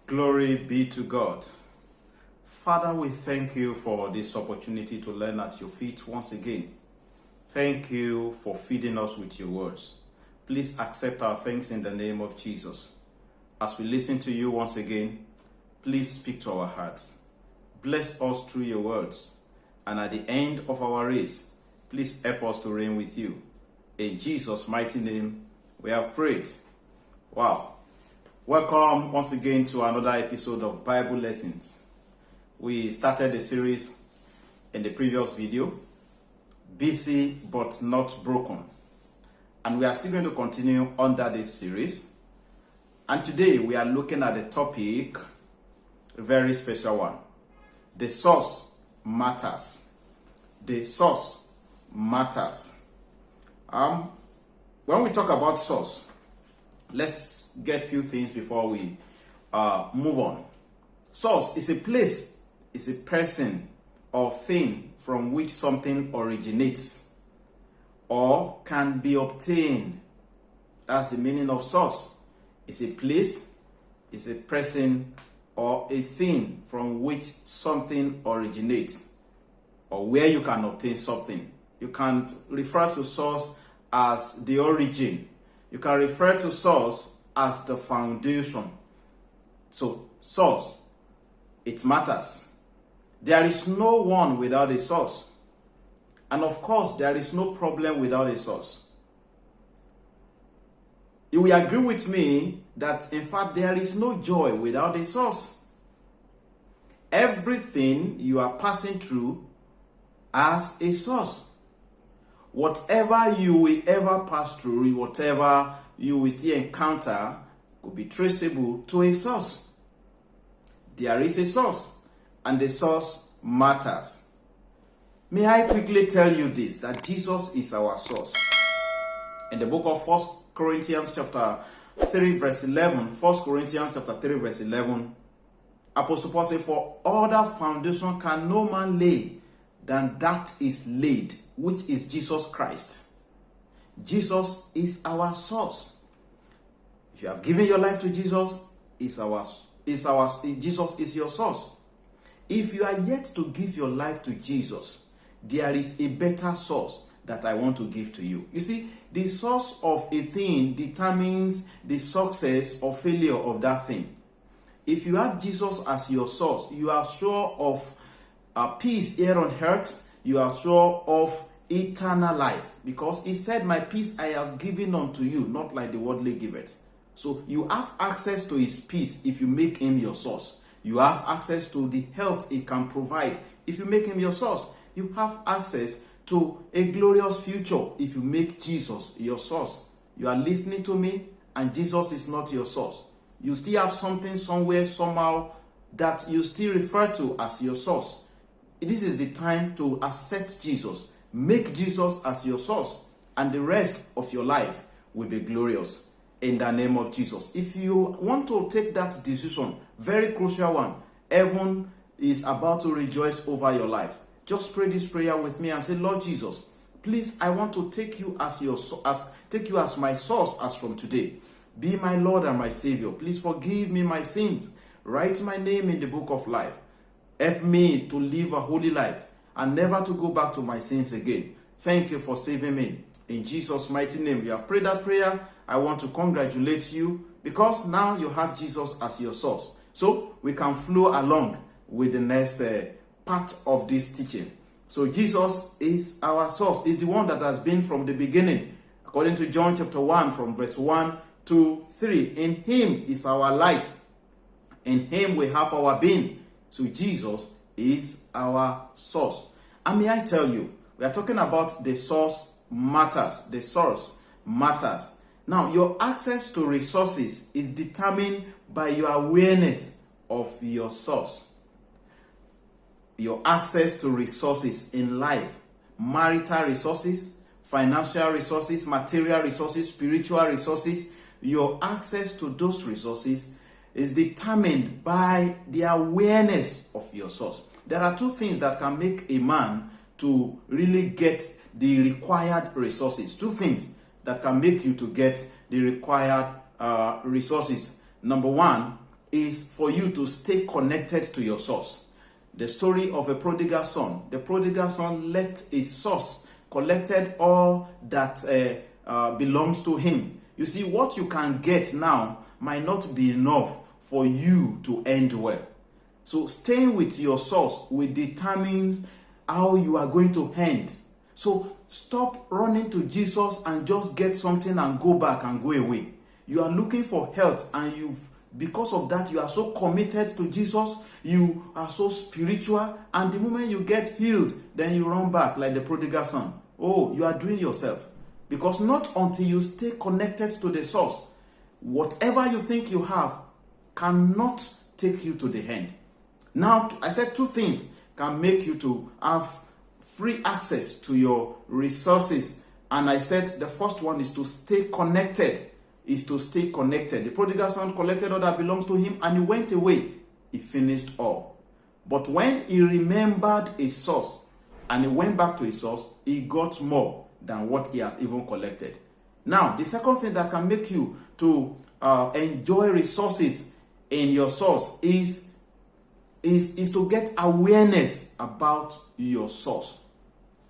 Glory be to God. Father, we thank you for this opportunity to learn at your feet once again. Thank you for feeding us with your words. Please accept our thanks in the name of Jesus. As we listen to you once again, please speak to our hearts. Bless us through your words. And at the end of our race, please help us to reign with you. In Jesus' mighty name, we have prayed. Wow. Welcome once again to another episode of Bible Lessons. We started the series in the previous video, Busy but Not Broken. And we are still going to continue under this series. And today we are looking at the topic, a very special one. The source matters. The source matters. When we talk about source, let's get a few things before we move on. Source is a place, is a person or thing from which something originates or can be obtained. That's the meaning of source. It's a place, it's a person or a thing from which something originates or where you can obtain something. You can refer to source as the origin. You can refer to source as the foundation. So, source, it matters. There is no one without a source. And of course, there is no problem without a source. You will agree with me that, in fact, there is no joy without a source. Everything you are passing through has a source. Whatever you will ever pass through, whatever you will still encounter, could be traceable to a source. There is a source, and the source matters. May I quickly tell you this, that Jesus is our source. In the book of 1 Corinthians chapter 3 verse 11, 1 Corinthians chapter 3 verse 11, Apostle Paul says, "For other foundation can no man lay than that is laid, which is Jesus Christ." Jesus is our source. If you have given your life to Jesus, Jesus is your source. If you are yet to give your life to Jesus, there is a better source that I want to give to you. You see, the source of a thing determines the success or failure of that thing. If you have Jesus as your source, you are sure of peace here on earth. You are sure of eternal life, because he said, "My peace I have given unto you, not like the worldly giveth." So you have access to his peace if you make him your source. You have access to the health he can provide if you make him your source. You have access to a glorious future if you make Jesus your source. You are listening to me and Jesus is not your source. You still have something somewhere, somehow, that you still refer to as your source. This is the time to accept Jesus. Make Jesus as your source, and the rest of your life will be glorious in the name of Jesus. If you want to take that decision, very crucial one, heaven is about to rejoice over your life. Just pray this prayer with me and say, "Lord Jesus, please, I want to take you as my source as from today. Be my Lord and my Savior. Please forgive me my sins. Write my name in the book of life. Help me to live a holy life and never to go back to my sins again. Thank you for saving me. In Jesus' mighty name." You have prayed that prayer. I want to congratulate you, because now you have Jesus as your source. So we can flow along with the next part of this teaching. So Jesus is our source. He's the one that has been from the beginning. According to John chapter 1 from verse 1 to 3. In him is our light. In him we have our being. So Jesus is our source. And may I tell you, we are talking about the source matters. The source matters. Now, your access to resources is determined by your awareness of your source. Your access to resources in life, marital resources, financial resources, material resources, spiritual resources, your access to those resources is determined by the awareness of your source. There are two things that can make a man to really get the required resources. Two things that can make you to get the required resources. Number one, is for you to stay connected to your source. The story of a prodigal son. The prodigal son left his source, collected all that belongs to him. You see, what you can get now might not be enough for you to end well. So staying with your source will determine how you are going to end. So stop running to Jesus and just get something and go back and go away. You are looking for health, and because of that, you are so committed to Jesus, you are so spiritual, and the moment you get healed, then you run back like the prodigal son. Oh, you are doing yourself. Because not until you stay connected to the source, whatever you think you have cannot take you to the end. Now, I said two things can make you to have free access to your resources. And I said the first one is to stay connected. The prodigal son collected all that belongs to him and he went away. He finished all. But when he remembered his source and he went back to his source, he got more than what he has even collected. Now, the second thing that can make you to enjoy resources in your source is to get awareness about your source.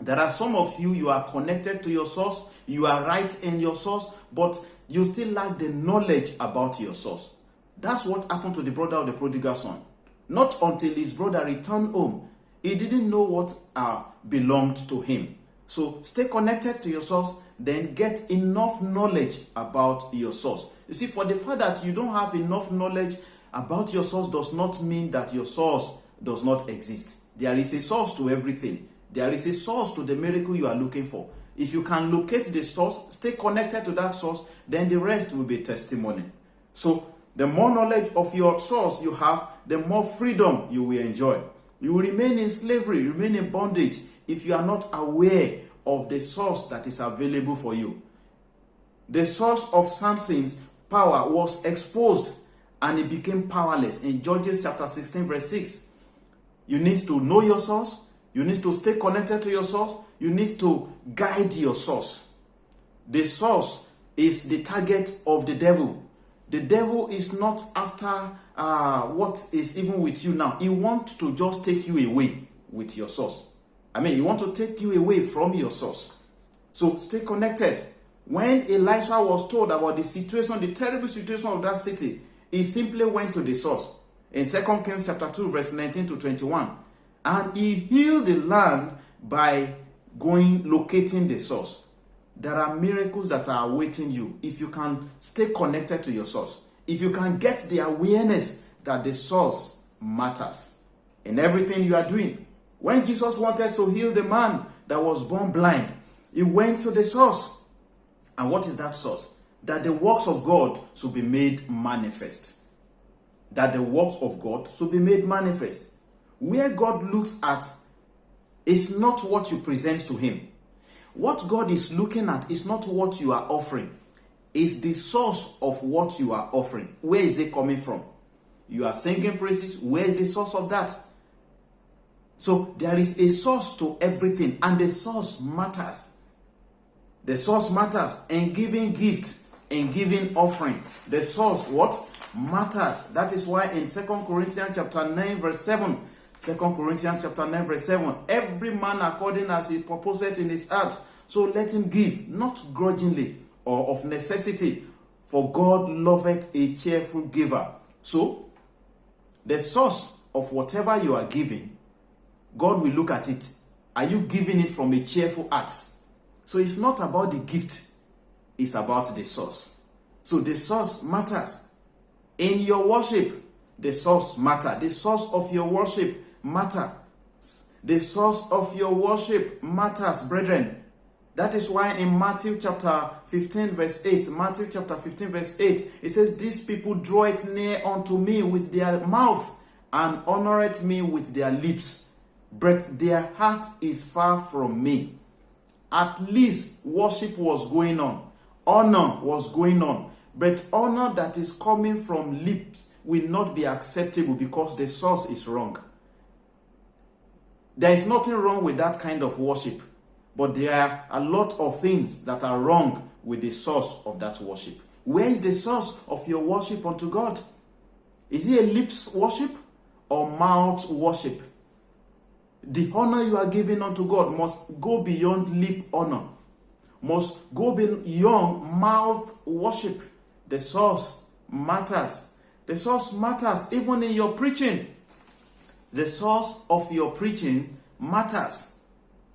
There are some of you are connected to your source, you are right in your source, but you still lack the knowledge about your source. That's what happened to the brother of the prodigal son. Not until his brother returned home, he didn't know what belonged to him. So stay connected to your source, then get enough knowledge about your source. You see, for the fact that you don't have enough knowledge about your source does not mean that your source does not exist. There is a source to everything. There is a source to the miracle you are looking for. If you can locate the source, stay connected to that source, then the rest will be testimony. So the more knowledge of your source you have, the more freedom you will enjoy. You will remain in slavery, remain in bondage, if you are not aware of the source that is available for you. The source of Samson's power was exposed and he became powerless. In Judges chapter 16 verse 6, you need to know your source. You need to stay connected to your source. You need to guide your source. The source is the target of the devil. The devil is not after what is even with you now. He wants to just take you away with your source. He wants to take you away from your source. So stay connected. When Elisha was told about the situation, the terrible situation of that city, he simply went to the source. In 2 Kings chapter 2 verse 19 to 21. And he healed the land by locating the source. There are miracles that are awaiting you if you can stay connected to your source. If you can get the awareness that the source matters in everything you are doing. When Jesus wanted to heal the man that was born blind, he went to the source. And what is that source? That the works of God should be made manifest. That the works of God should be made manifest. Where God looks at is not what you present to him. What God is looking at is not what you are offering. It's the source of what you are offering. Where is it coming from? You are singing praises. Where is the source of that? So there is a source to everything, and the source matters. The source matters in giving gifts, in giving offering. The source what? Matters. That is why in 2 Corinthians chapter 9 verse 7, 2 Corinthians chapter 9 verse 7, every man according as he purposeth in his heart, so let him give, not grudgingly or of necessity, for God loveth a cheerful giver. So, the source of whatever you are giving, God will look at it. Are you giving it from a cheerful heart? So it's not about the gift, it's about the source. So the source matters. In your worship, the source matters. The source of your worship matters. The source of your worship matters, brethren. That is why in Matthew chapter 15 verse 8, it says, these people draw it near unto me with their mouth and honor it me with their lips, but their heart is far from me. At least worship was going on. Honor was going on. But honor that is coming from lips will not be acceptable because the source is wrong. There is nothing wrong with that kind of worship. But there are a lot of things that are wrong with the source of that worship. Where is the source of your worship unto God? Is it a lips worship or mouth worship? The honor you are giving unto God must go beyond lip honor, must go beyond mouth worship. The source matters. The source matters even in your preaching. The source of your preaching matters.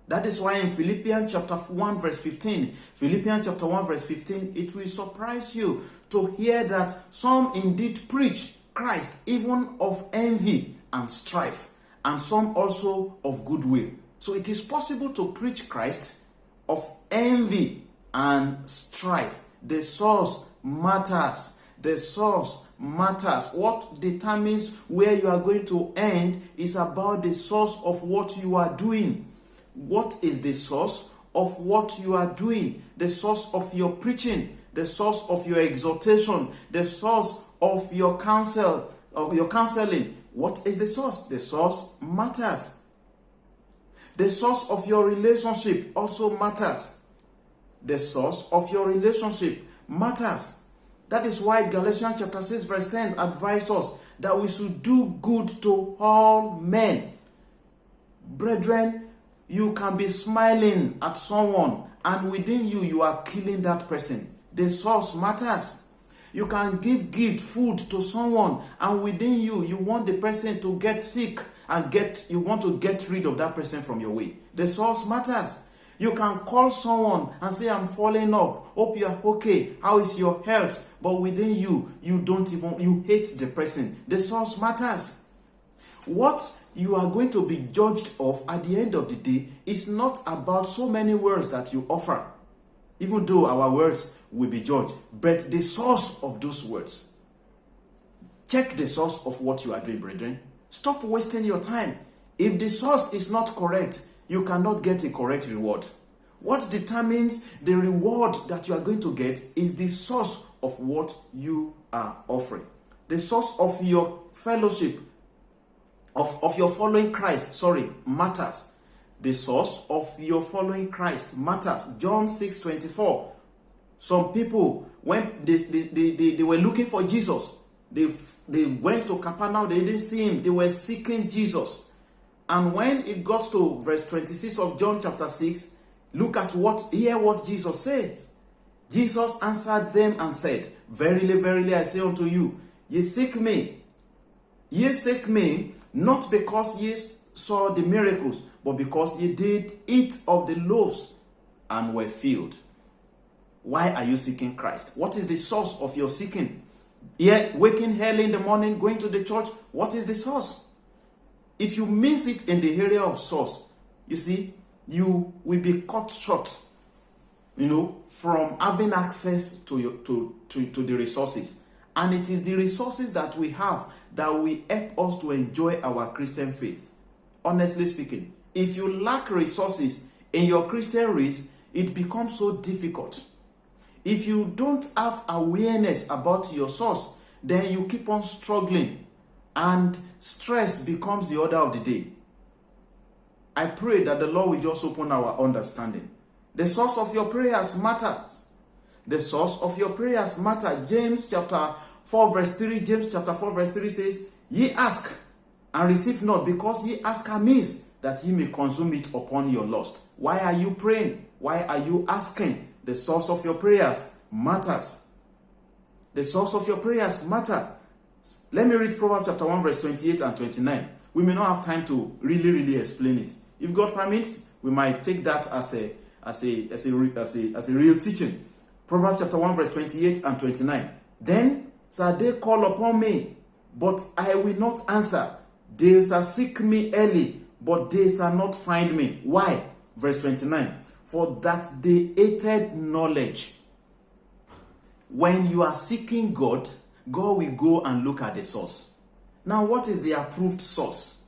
That is why in Philippians chapter 1 verse 15, it will surprise you to hear that some indeed preach Christ even of envy and strife, and some also of goodwill. So it is possible to preach Christ of envy and strife. The source matters. The source matters. What determines where you are going to end is about the source of what you are doing. What is the source of what you are doing? The source of your preaching, the source of your exhortation, the source of your counsel, of your counseling. What is the source? The source matters. The source of your relationship also matters. The source of your relationship matters. That is why Galatians chapter 6 verse 10 advises us that we should do good to all men. Brethren, you can be smiling at someone and within you, you are killing that person. The source matters. You can give food to someone and within you, you want the person to get sick and you want to get rid of that person from your way. The source matters. You can call someone and say, I'm falling up. Hope you are okay. How is your health? But within you, you hate the person. The source matters. What you are going to be judged of at the end of the day is not about so many words that you offer, even though our words will be judged, but the source of those words. Check the source of what you are doing, brethren. Stop wasting your time. If the source is not correct, you cannot get a correct reward. What determines the reward that you are going to get is the source of what you are offering. The source of your fellowship, of your following Christ, matters. The source of your following Christ matters. John 6:24. Some people, when they were looking for Jesus, they went to Capernaum, they didn't see him, they were seeking Jesus. And when it got to verse 26 of John chapter 6, hear what Jesus said. Jesus answered them and said, Verily, verily, I say unto you, ye seek me, not because ye saw the miracles, but because ye did eat of the loaves and were filled. Why are you seeking Christ? What is the source of your seeking? Yet, waking early in the morning, going to the church, what is the source? If you miss it in the area of source, you see, you will be cut short, from having access to the resources. And it is the resources that we have that will help us to enjoy our Christian faith. Honestly speaking, if you lack resources in your Christian race, it becomes so difficult. If you don't have awareness about your source, then you keep on struggling and stress becomes the order of the day. I pray that the Lord will just open our understanding. The source of your prayers matters. The source of your prayers matter. James chapter 4 verse 3 says, Ye ask and receive not, because ye ask amiss, that ye may consume it upon your lust. Why are you praying? Why are you asking? The source of your prayers matters. The source of your prayers matter. Let me read Proverbs chapter 1 verse 28 and 29. We may not have time to really explain it. If God permits, we might take that as a real teaching. Proverbs chapter 1 verse 28 and 29. Then shall they call upon me, but I will not answer. They shall seek me early, but they shall not find me. Why? Verse 29. For that they hated knowledge. When you are seeking God, God will go and look at the source. Now, what is the approved source?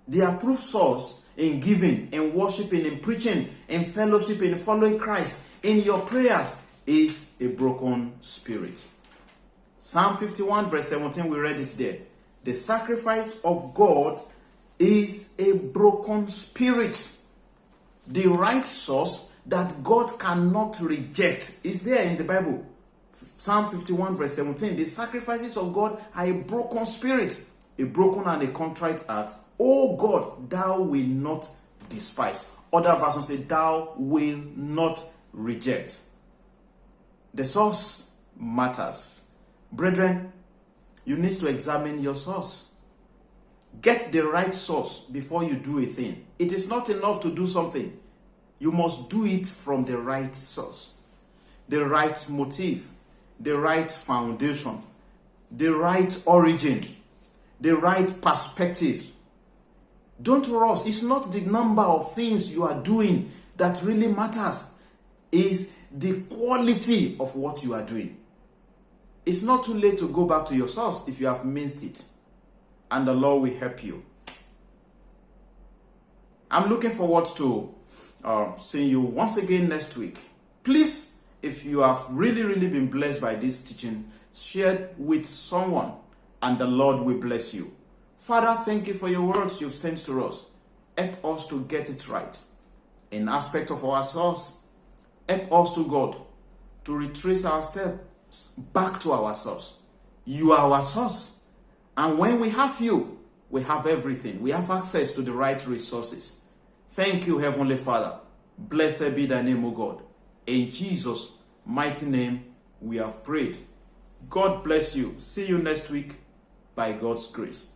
The approved source in giving, in worshiping, in preaching, in fellowship, in following Christ, in your prayers, is a broken spirit. Psalm 51 verse 17, we read it there. The sacrifice of God is a broken spirit. The right source that God cannot reject is there in the Bible. Psalm 51 verse 17, the sacrifices of God are a broken spirit, a broken and a contrite heart. Oh God, thou will not despise. Other versions say, thou will not reject. The source matters. Brethren, you need to examine your source. Get the right source before you do a thing. It is not enough to do something. You must do it from the right source, the right motive, the right foundation, the right origin, the right perspective. Don't rush. It's not the number of things you are doing that really matters. It's the quality of what you are doing. It's not too late to go back to your source if you have missed it. And the Lord will help you. I'm looking forward to seeing you once again next week. Please, if you have really been blessed by this teaching, share with someone and the Lord will bless you. Father, thank you for your words you've sent to us. Help us to get it right. In aspect of our source, help us to God to retrace our steps back to our source. You are our source. And when we have you, we have everything. We have access to the right resources. Thank you, Heavenly Father. Blessed be thy name, O God. In Jesus' mighty name, we have prayed. God bless you. See you next week by God's grace.